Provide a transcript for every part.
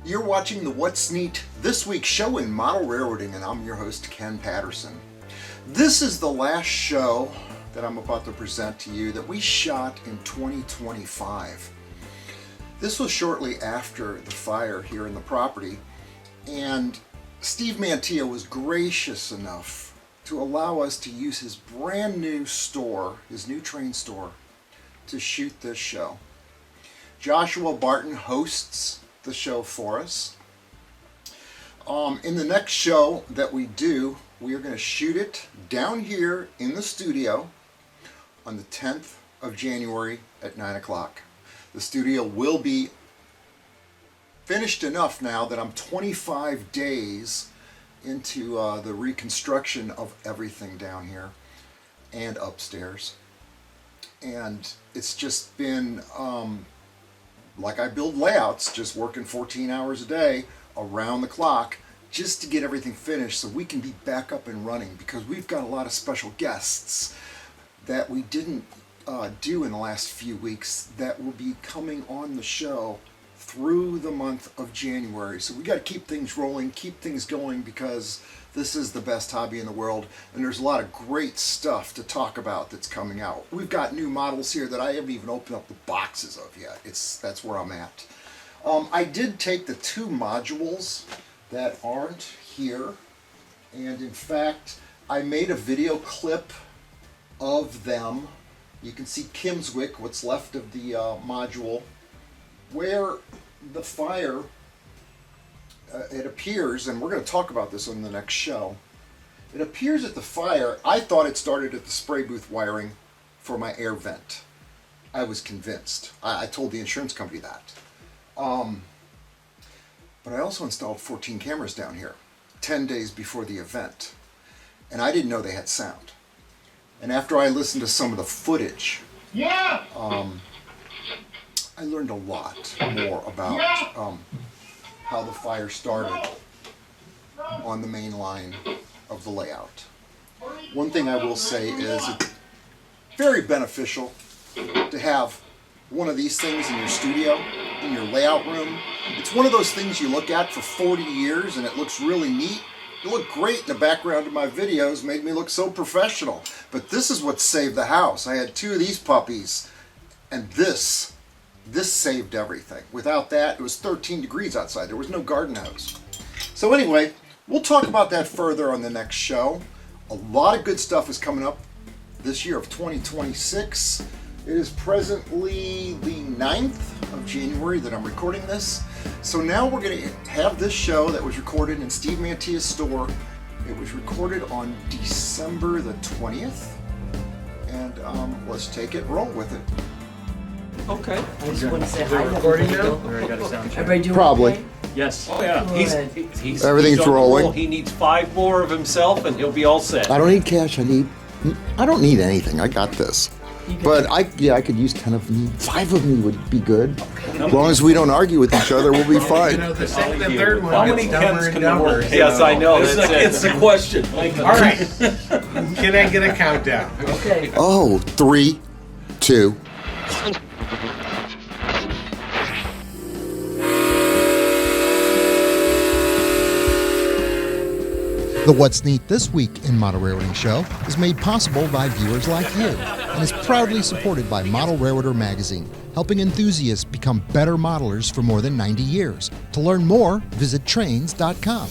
You're watching the What's Neat This Week show in model railroading, and I'm your host, Ken Patterson. This is the last show that I'm about to present to you that we shot in 2025. This was shortly after the fire here in the property, and Steve Mantilla was gracious enough to allow us to use his brand new store, his new train store, to shoot this show. Joshua Barton hosts the show for us. In the next show that we do, we are going to shoot it down here in the studio on the 10th of January at 9 o'clock. The studio will be finished enough now that I'm 25 days into the reconstruction of everything down here and upstairs. And it's just been like I build layouts, just working 14 hours a day around the clock just to get everything finished so we can be back up and running, because we've got a lot of special guests that we didn't do in the last few weeks that will be coming on the show through the month of January. So we got to keep things rolling, keep things going, because this is the best hobby in the world, and there's a lot of great stuff to talk about that's coming out. We've got new models here that I haven't even opened up the boxes of yet. That's where I'm at. I did take the two modules that aren't here, and in fact, I made a video clip of them. You can see Kimswick, what's left of the module, where the fire, it appears, and we're going to talk about this on the next show, it appears that the fire, I thought it started at the spray booth wiring for my air vent. I was convinced. I told the insurance company that. But I also installed 14 cameras down here 10 days before the event, and I didn't know they had sound. And after I listened to some of the footage, I learned a lot more about how the fire started on the main line of the layout. One thing I will say is it's very beneficial to have one of these things in your studio, in your layout room. It's one of those things you look at for 40 years and it looks really neat. It looked great in the background of my videos, made me look so professional. But this is what saved the house. I had two of these puppies, and this saved everything. Without that, it was 13 degrees outside. There was no garden hose. So anyway, we'll talk about that further on the next show. A lot of good stuff is coming up this year of 2026. It is presently the 9th of January that I'm recording this. So now we're going to have this show that was recorded in Steve Mantilla's store. It was recorded on December the 20th. And let's take it, roll with it. Okay. I just want to say We're hi. recording now? Or I got a sound check? Everybody doing Probably. okay? Yes. Oh yeah. Good. He's Everything's on the rolling. roll. He needs 5 more of himself and he'll be all set. I don't need cash. I don't need anything. I got this. You But I could use 10 of me. 5 of me would be good. As long as we don't argue with each other, we'll be You fine. know, the I'll second and leave third you. one How gets many dumber Kens and can there dumber. work? Yes, I know. It's It's the the question. All right. Can I get a countdown? Okay. Oh, 3, 2. The What's Neat This Week in Model Railroading Show is made possible by viewers like you and is proudly supported by Model Railroader Magazine, helping enthusiasts become better modelers for more than 90 years. To learn more, visit trains.com.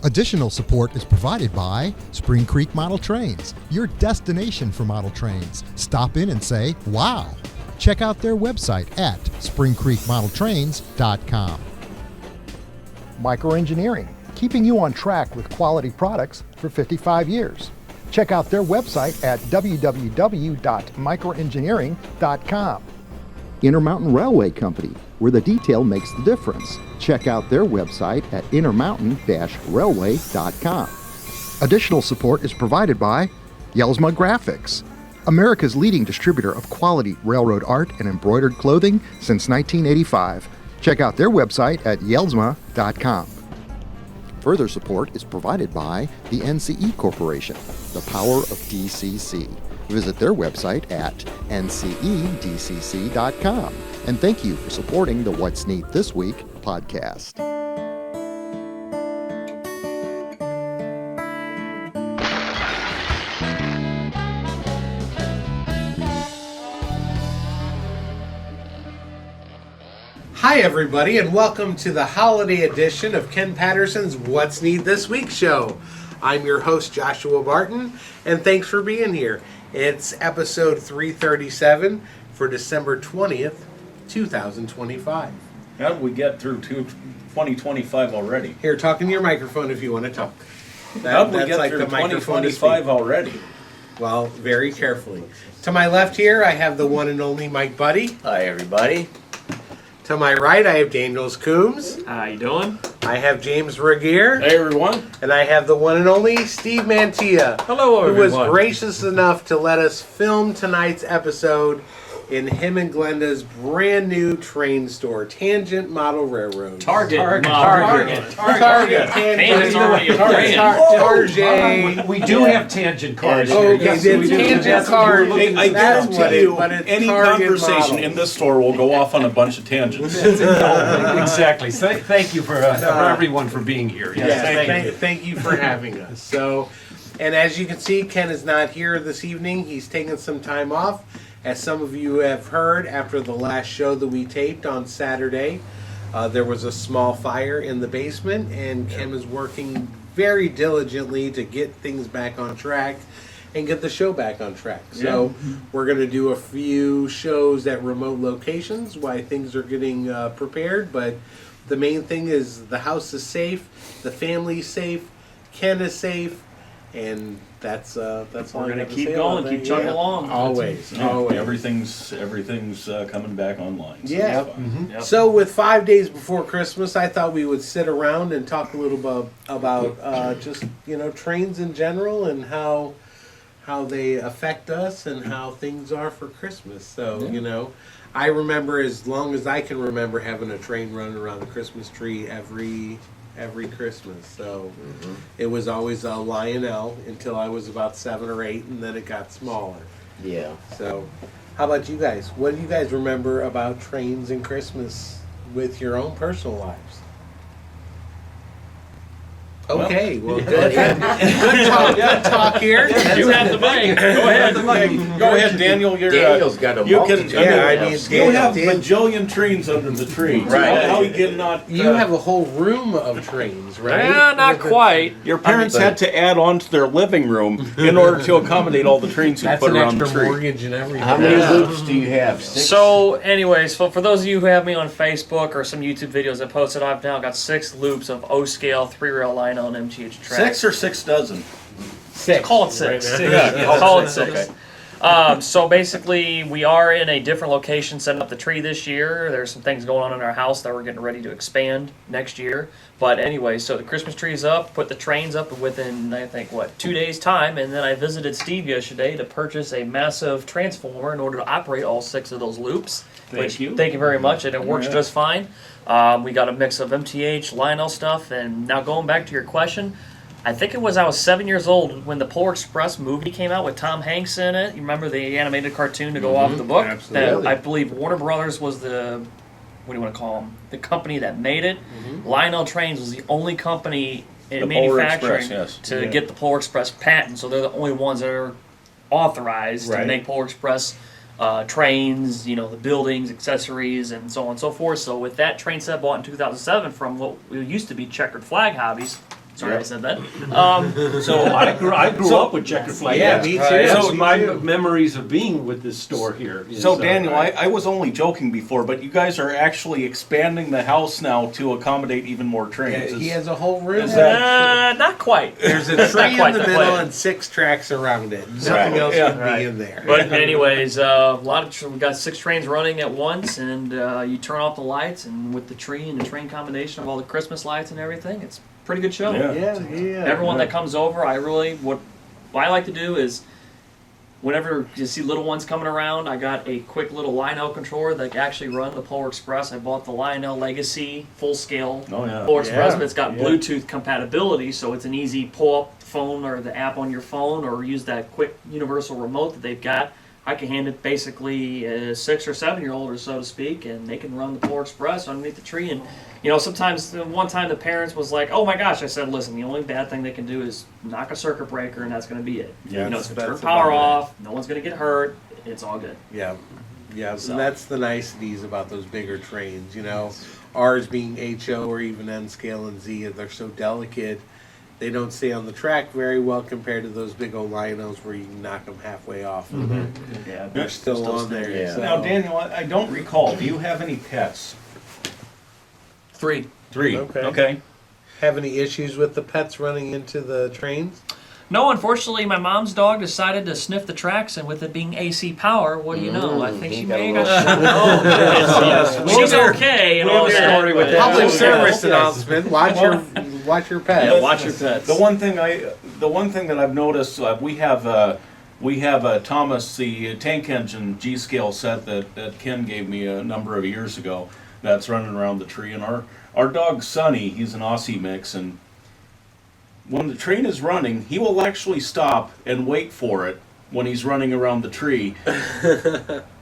Additional support is provided by Spring Creek Model Trains, your destination for model trains. Stop in and say, wow. Check out their website at springcreekmodeltrains.com. Microengineering, keeping you on track with quality products for 55 years. Check out their website at www.microengineering.com. Intermountain Railway Company, where the detail makes the difference. Check out their website at intermountain-railway.com. Additional support is provided by Yelsma Graphics, America's leading distributor of quality railroad art and embroidered clothing since 1985. Check out their website at yelsma.com. Further support is provided by the NCE Corporation, the power of DCC. Visit their website at ncedcc.com. And thank you for supporting the What's Neat This Week podcast. Hi, everybody, and welcome to the holiday edition of Ken Patterson's What's Neat This Week show. I'm your host, Joshua Barton, and thanks for being here. It's episode 337 for December 20th, 2025. How did we get through 2025 already? Here, talk in your microphone if you want to talk. How did we That's get like through the microphone to speak. 2025 already? Well, very carefully. To my left here, I have the one and only Mike Buddy. Hi, everybody. To my right, I have Daniels Coombs. How you doing? I have James Regier. Hey, everyone. And I have the one and only Steve Mantilla. Hello, who was everyone. gracious enough to let us film tonight's episode in him and Glenda's brand new train store, Tangent Model Railroad. Target. Target. Tangent's already a brand. Target. We do have tangent cars Yeah, here. Okay, Yes, then we do. tangent That's what cars. you were looking I for. guarantee what you, but it's any Target conversation model. in this store will go off on a bunch of tangents. Exactly. Thank you for everyone for being here. Yes, thank you for having us. So, and as you can see, Ken is not here this evening. He's taking some time off. As some of you have heard, after the last show that we taped on Saturday, there was a small fire in the basement, and Ken is working very diligently to get things back on track and get the show back on track. So we're going to do a few shows at remote locations while things are getting prepared, but the main thing is the house is safe, the family's safe, Ken is safe, and that's all We're I gonna have to keep say going, about keep that. chugging Yeah. along. Always. Everything's coming back online. So Yeah. that's fine. Yep. So with 5 days before Christmas, I thought we would sit around and talk a little bit about just trains in general and how they affect us and how things are for Christmas. So I remember, as long as I can remember, having a train running around the Christmas tree every Christmas. So it was always a Lionel until I was about 7 or 8, and then it got smaller. Yeah. So, how about you guys? What do you guys remember about trains and Christmas with your own personal lives? Okay, well, good talk here. You have the mic. Go ahead. Go ahead, Daniel. Daniel's got a you can. multitude. Yeah, I mean, You have Dan- bajillion trains under the tree. Right. How you get not? You have a whole room of trains, right? Not quite. Your parents had to add on to their living room in order to accommodate all the trains you That's put an around the extra tree. mortgage and everything. How many loops do you have? 6? So, anyways, for those of you who have me on Facebook or some YouTube videos I posted, I've now got 6 loops of O-scale 3-rail Lionel and MTH tracks. 6 or 6 dozen? 6. Call it 6. Right Yeah, Call it six. 6. So basically, we are in a different location setting up the tree this year. There's some things going on in our house that we're getting ready to expand next year. But anyway, so the Christmas tree is up, put the trains up within, I think, 2 days' time. And then I visited Steve yesterday to purchase a massive transformer in order to operate all 6 of those loops. Thank you. Thank you very much, and it works just fine. We got a mix of MTH, Lionel stuff, and now going back to your question, I think it was I was 7 years old when the Polar Express movie came out with Tom Hanks in it. You remember the animated cartoon to go off the book? Absolutely. That I believe Warner Brothers was the, what do you want to call them? The company that made it. Lionel Trains was the only company in The Polar manufacturing Express, yes. to get the Polar Express patent. So they're the only ones that are authorized to Right. make Polar Express trains, the buildings, accessories, and so on and so forth. So with that train set bought in 2007 from what used to be Checkered Flag Hobbies, sorry I said that. So I grew up with checkered flag. Yeah, me too. So Me my too. memories of being with this store here. is, So Daniel, I was only joking before, but you guys are actually expanding the house now to accommodate even more trains. He has a whole room. Is that- Not quite. There's a tree in quite the that middle way. and 6 tracks around it. Nothing Right. else Yeah. would be in there. But anyways, we got 6 trains running at once, and you turn off the lights, and with the tree and the train combination of all the Christmas lights and everything, it's a pretty good show. Yeah. yeah. Everyone that comes over, what I like to do is, whenever you see little ones coming around, I got a quick little Lionel controller that can actually run the Polar Express. I bought the Lionel Legacy full-scale Polar Express, but it's got Bluetooth compatibility, so it's an easy pull-up phone or the app on your phone, or use that quick universal remote that they've got. I can hand it basically a 6 or 7-year-old or so to speak, and they can run the Polar Express underneath the tree. And sometimes one time the parents was like, "Oh my gosh!" I said, "Listen, the only bad thing they can do is knock a circuit breaker, and that's going to be it. Yeah, it's going to turn that's power about it. off. No one's going to get hurt. It's all good." Yeah, yeah, So- and that's the niceties about those bigger trains. Ours being HO or even N scale and Z, they're so delicate. They don't stay on the track very well compared to those big old Linos where you can knock them halfway off. And Yeah, they're still on there. Yeah. So. Now, Daniel, I don't recall. Do you have any pets? 3. 3. Okay. Okay. Have any issues with the pets running into the trains? No, unfortunately, my mom's dog decided to sniff the tracks, and with it being AC power, what do you know? I think she may have got shot. Oh, she's okay and all that. story with but- that. Public Yeah. service Okay. announcement. Watch your pets. Yeah, watch your pets. The one thing that I've noticed, we have Thomas, the tank engine G scale set that Ken gave me a number of years ago. That's running around the tree, and our dog Sonny, he's an Aussie mix, and when the train is running, he will actually stop and wait for it when he's running around the tree.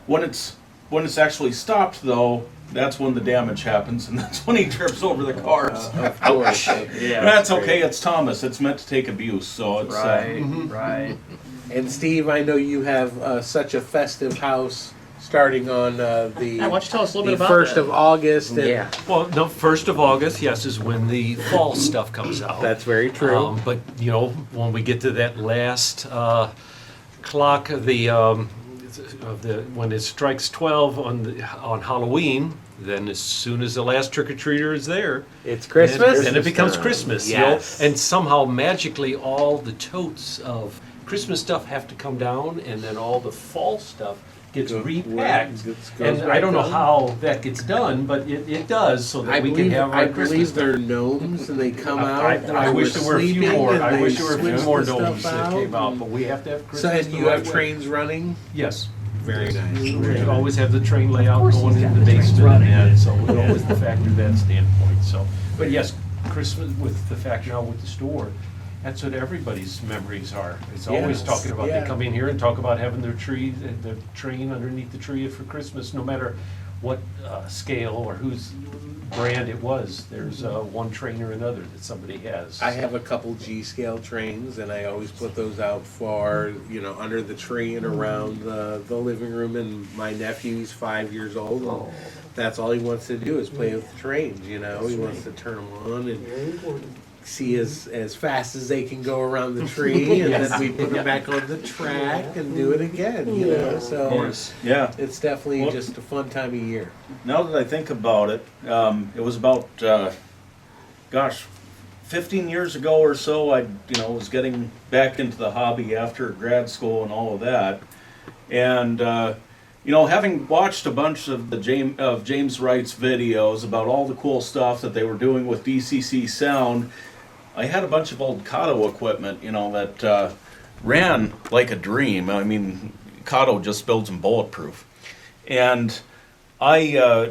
When it's actually stopped, though, that's when the damage happens, and that's when he trips over the cars. Of course. Yeah, That's okay. It's Thomas. It's meant to take abuse, so it's Right, right. And Steve, I know you have such a festive house starting on Yeah, why don't you tell us a little the bit about 1st that? of August. And Yeah. Well, no, 1st of August, yes, is when the fall stuff comes out. That's very true. But when we get to that last clock when it strikes 12 on Halloween, then as soon as the last trick or treater is there, It's Christmas. then it becomes time. Christmas. Yes. And somehow magically all the totes of Christmas stuff have to come down, and then all the fall stuff gets repacked. And I don't know how that gets done, but it does, so that I we believe, can have our I Christmas. believe they're gnomes and they come out. I wish there were a few sleeping more. and I they wish there were a few switch more the stuff domes that came out, and- but we have to have So, Christmas. and the you right have way. trains running? Yes. Very nice. We always have the train layout course going he's in got the the trains basement running. and that, so we always factor that standpoint, so. But yes, Christmas with the fact now with the store, that's what everybody's memories are. It's always Yes, talking about, yeah. they come in here and talk about having their tree, the train underneath the tree for Christmas, no matter what scale or whose brand it was. There's one train or another that somebody has. I have a couple G scale trains and I always put those out for, under the tree and around the living room. And my nephew, he's 5 years old. And that's all he wants to do is play with the trains, He wants to turn them on and see as fast as they can go around the tree. And then we put them back on the track and do it again, So yeah. it's definitely Well- just a fun time of year. Now that I think about it, it was about 15 years ago or so. I was getting back into the hobby after grad school and all of that, and having watched a bunch of James Wright's videos about all the cool stuff that they were doing with DCC sound, I had a bunch of old Kato equipment, that ran like a dream. I mean, Kato just builds them bulletproof, and I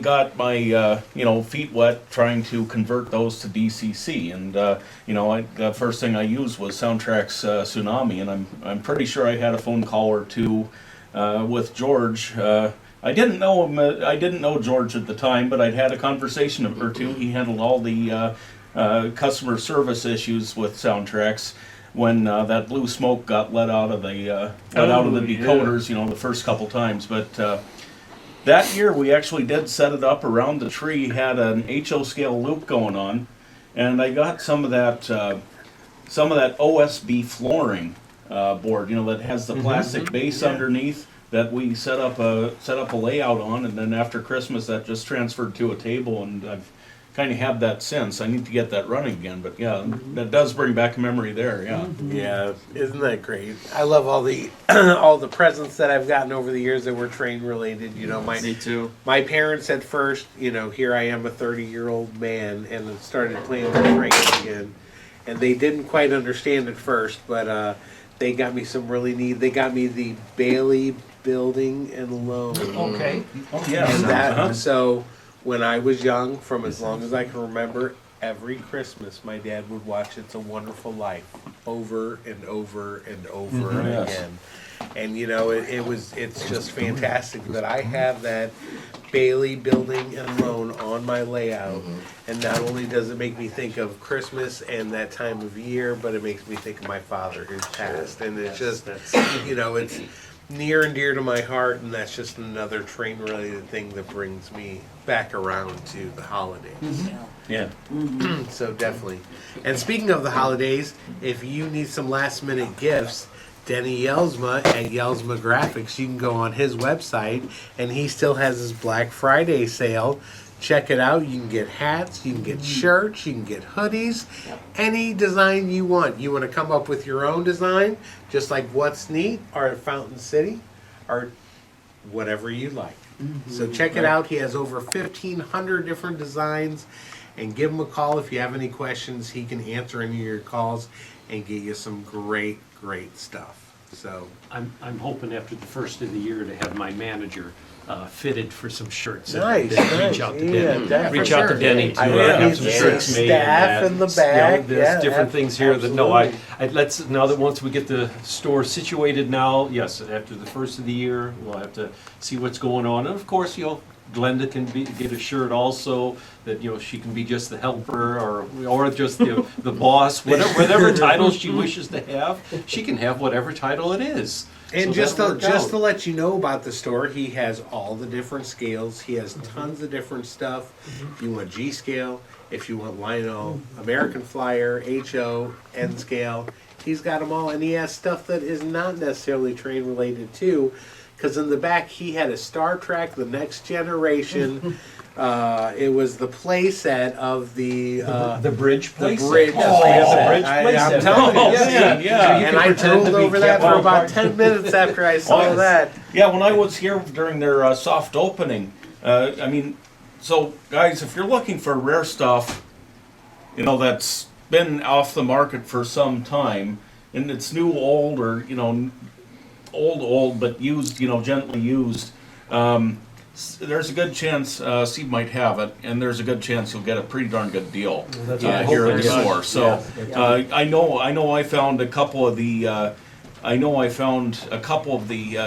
got my feet wet trying to convert those to DCC, and the first thing I used was Soundtrack's Tsunami, and I'm pretty sure I had a phone call or two with George. I didn't know him. I didn't know George at the time, but I'd had a conversation or two. He handled all the customer service issues with Soundtracks when that blue smoke got let out of the decoders. The first couple times, but. That year we actually did set it up around the tree, had an HO scale loop going on, and I got some of that OSB flooring board, that has the plastic base underneath that we set up a layout on, and then after Christmas that just transferred to a table, and I've kind of had that since. I need to get that running again, but yeah, that does bring back a memory there. Yeah. Yeah, isn't that great? I love all the all the presents that I've gotten over the years that were train related. Me too. My parents at first, here I am, a 30-year-old man, and started playing with trains again, and they didn't quite understand at first, but they got me some really neat. They got me the Bailey Building and Loan. Okay. Oh yeah. And that so. When I was young, from as long as I can remember, every Christmas my dad would watch It's a Wonderful Life over and over and over Yes. again. And it's just fantastic that I have that Bailey building and loan on my layout. And not only does it make me think of Christmas and that time of year, but it makes me think of my father who's passed. And it's just, it's near and dear to my heart, and that's just another train related thing that brings me back around to the holidays. Yeah. So definitely. And speaking of the holidays, if you need some last minute gifts, Denny Yelsma at Yelsma Graphics, you can go on his website, and he still has his Black Friday sale. Check it out. You can get hats, you can get shirts, you can get hoodies, any design you want. You want to come up with your own design, just like What's Neat or at Fountain City, or whatever you like. So check it out. He has over 1,500 different designs, and give him a call if you have any questions. He can answer any of your calls and get you some great stuff. So I'm hoping after the first of the year to have my manager fitted for some shirts. Nice, and nice. Reach out to Yeah, Denny. definitely. Reach out to Denny to I have see some shirts made. staff in the back. There's Yeah, different things here that no, absolutely. let's now that once we get the store situated now, yes, after the first of the year, we'll have to see what's going on, and of course, Glenda can get a shirt also that she can be just the helper or just the boss, whatever title she wishes to have. She can have whatever title it is. And So just that'll to, work just out. to let you know about the store, he has all the different scales. He has tons of different stuff. If you want G scale, if you want Lionel, American Flyer, HO, N scale, he's got them all. And he has stuff that is not necessarily train related too. Because in the back, he had a Star Trek: The Next Generation. It was the play set of the bridge the playset. bridge Yes, we have the playset. bridge I'm playset. telling you, Oh, yes. man, yeah. So you And can I pretend drooled to be over that for Captain about Park. 10 minutes after I saw yes. that. Yeah, when I was here during their soft opening, so guys, if you're looking for rare stuff, that's been off the market for some time, and it's new, old, or old, but used, gently used, there's a good chance Steve might have it, and there's a good chance you'll get a pretty darn good deal That's what I'm here hoping. at the store. So Yeah. I know I found a couple of the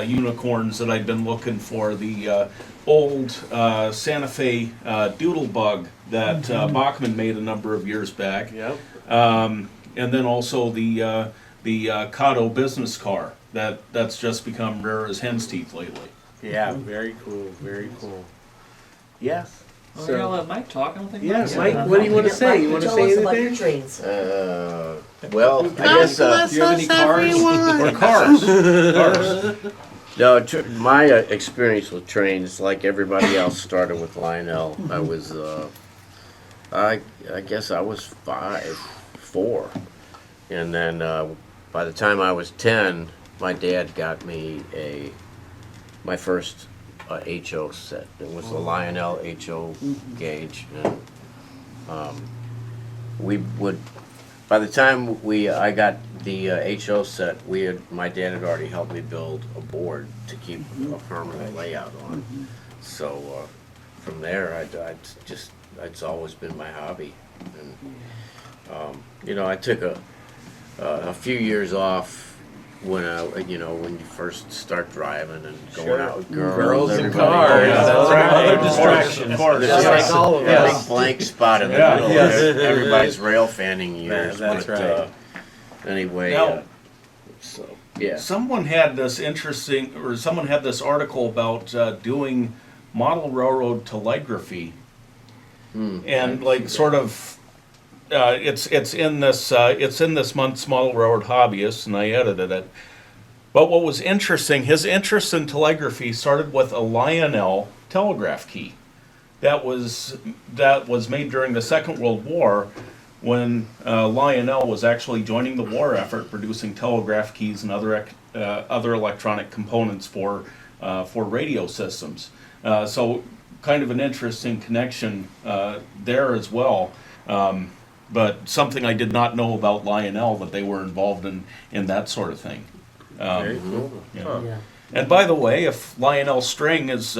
unicorns that I've been looking for. The old Santa Fe Doodlebug that Bachman made a number of years back. Yep. And then also the Kato business car that's just become rare as hen's teeth lately. Yeah, very cool, very cool. Yes. Well, you're gonna let Mike talk. I don't think. Yeah, Mike's Mike, gonna- what do you want to say? You want to Tell say us about your anything? trains. Well, I guess Do you have any cars? Or cars. Cars. no. My experience with trains, like everybody else, started with Lionel. I was, I guess I was 4, and then by the time I was 10, my dad got me my first HO set. It was the Lionel HO gauge, and we would. By the time I got the HO set, my dad had already helped me build a board to keep a permanent layout on. So from there, it's always been my hobby, and I took a few years off when when you first start driving and going out with girls and everybody cars. goes That's out. right. Other Of course, distractions. of course. There's Just like all of a us. big blank spot in the Yeah. middle. Yes. Everybody's rail fanning you. That's right. Anyway, Now- so yeah. Someone had this article about doing model railroad telegraphy, and like sort of, it's in this month's Model Railroad Hobbyist, and I edited it. But what was interesting, his interest in telegraphy started with a Lionel telegraph key that was made during the Second World War, when Lionel was actually joining the war effort, producing telegraph keys and other electronic components for radio systems. So kind of an interesting connection there as well. But something I did not know about Lionel, that they were involved in that sort of thing. Very cool. Yeah. Yeah. And by the way, if Lionel String is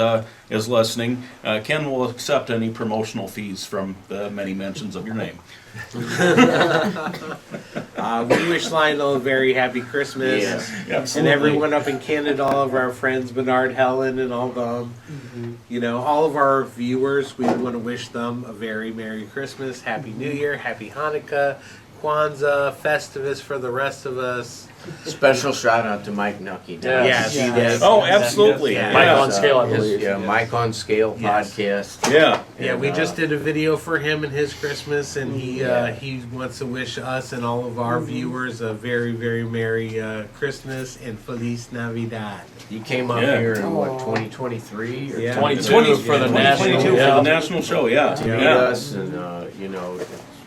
listening, Ken will accept any promotional fees from the many mentions of your name. We wish Lionel a very happy Christmas. Yes, And absolutely. everyone up in Canada, all of our friends, Bernard, Helen, and all them. All of our viewers, we want to wish them a very Merry Christmas, Happy New Year, Happy Hanukkah, Kwanzaa, Festivus for the rest of us. Special shout out to Mike Nucky. Yes, he did. Oh, absolutely. Yeah. Mike Yeah. on Scale, I His, believe. yeah, Mike on Scale Yes. podcast. Yeah. Yeah, we And, just did a video for him and his Christmas, and he wants to wish us and all of our viewers a very, very Merry Christmas and Feliz Navidad. He came up Yeah. here in what 2023 or Yeah. 22 for the 2022 national. for the Yeah. national show, yeah. to meet us, and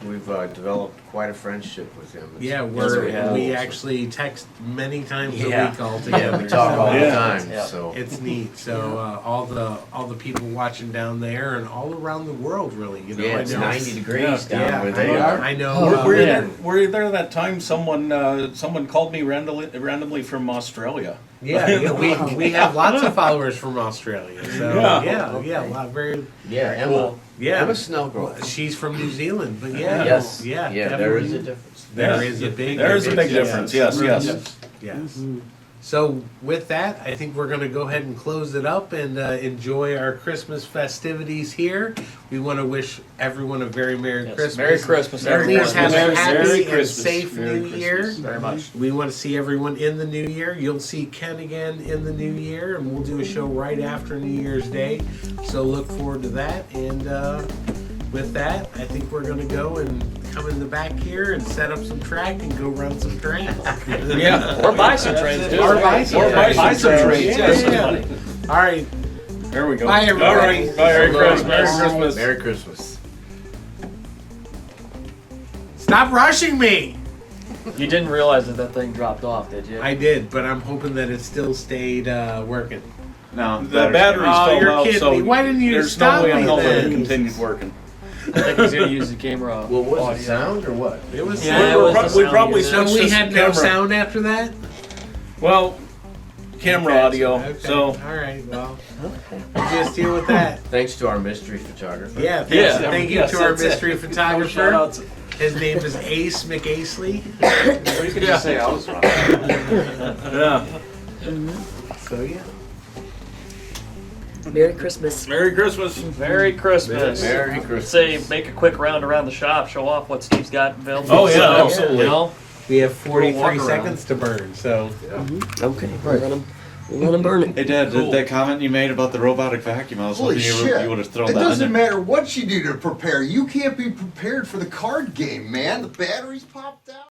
we've developed quite a friendship with him. Yeah, we have. we actually text many times Yeah. a week all together. Yeah, we talk all the Yeah. time. Yeah. So It's neat. So all the people watching down there and all around the world, really. yeah, it's 90 degrees down Yeah, where they are. I know. Were you there that time someone called me randomly from Australia? Yeah, we have lots of followers from Australia. So Yeah. yeah, a lot Yeah, Emma. Cool. yeah. Emma Snellgrove. She's from New Zealand, but yeah, Yes. yeah, Yeah, there definitely. is a difference. There Yeah. is a big There is a big difference, yes. Yes. So with that, I think we're going to go ahead and close it up and enjoy our Christmas festivities here. We want to wish everyone a very Merry Yes. Christmas. Merry Christmas, Please everyone. have a Merry happy and Christmas. safe Merry New Year. Very much. We want to see everyone in the new year. You'll see Ken again in the new year, and we'll do a show right after New Year's Day. So look forward to that. And with that, I think we're going to go and come in the back here and set up some track and go run some trains. Yeah. Or buy some trains, too. Or buy some trains. Buy some trains, yes. Yeah. All right. There we go. Bye, everybody. All right. Bye, Merry Christmas. Merry Christmas. Merry Christmas. Stop rushing me. You didn't realize that thing dropped off, did you? I did, but I'm hoping that it still stayed working. No, The batteries Oh, fell you're out, kidding so me. Why didn't you there's stop no way in me hell that then? it continued working. I think he's going to use the camera. Well, was audio. it sound or what? It was Yeah, sound. it was the We sound probably he So did. switched we to had no camera. sound after that? Well, camera audio. Okay. So All right, well, just deal with that. Thanks to our mystery photographer. Yeah, thanks, Yeah. thank you Yes, to our that's it. mystery Shout photographer. out to- His name is Ace McAceley. You could just say I was wrong. yeah. So yeah. Merry Christmas. Merry Christmas. Merry Christmas. Merry Christmas. Say, make a quick round around the shop, show off what Steve's got available. Oh, yeah, So, absolutely. You know, We have We'll walk 43 around. seconds to burn, so. Okay, we'll let 'em burn it. Hey, Dad, Cool. that comment you made about the robotic vacuum, I was Holy hoping shit. you would have thrown It that in doesn't there. matter what you do to prepare. You can't be prepared for the card game, man. The batteries popped out.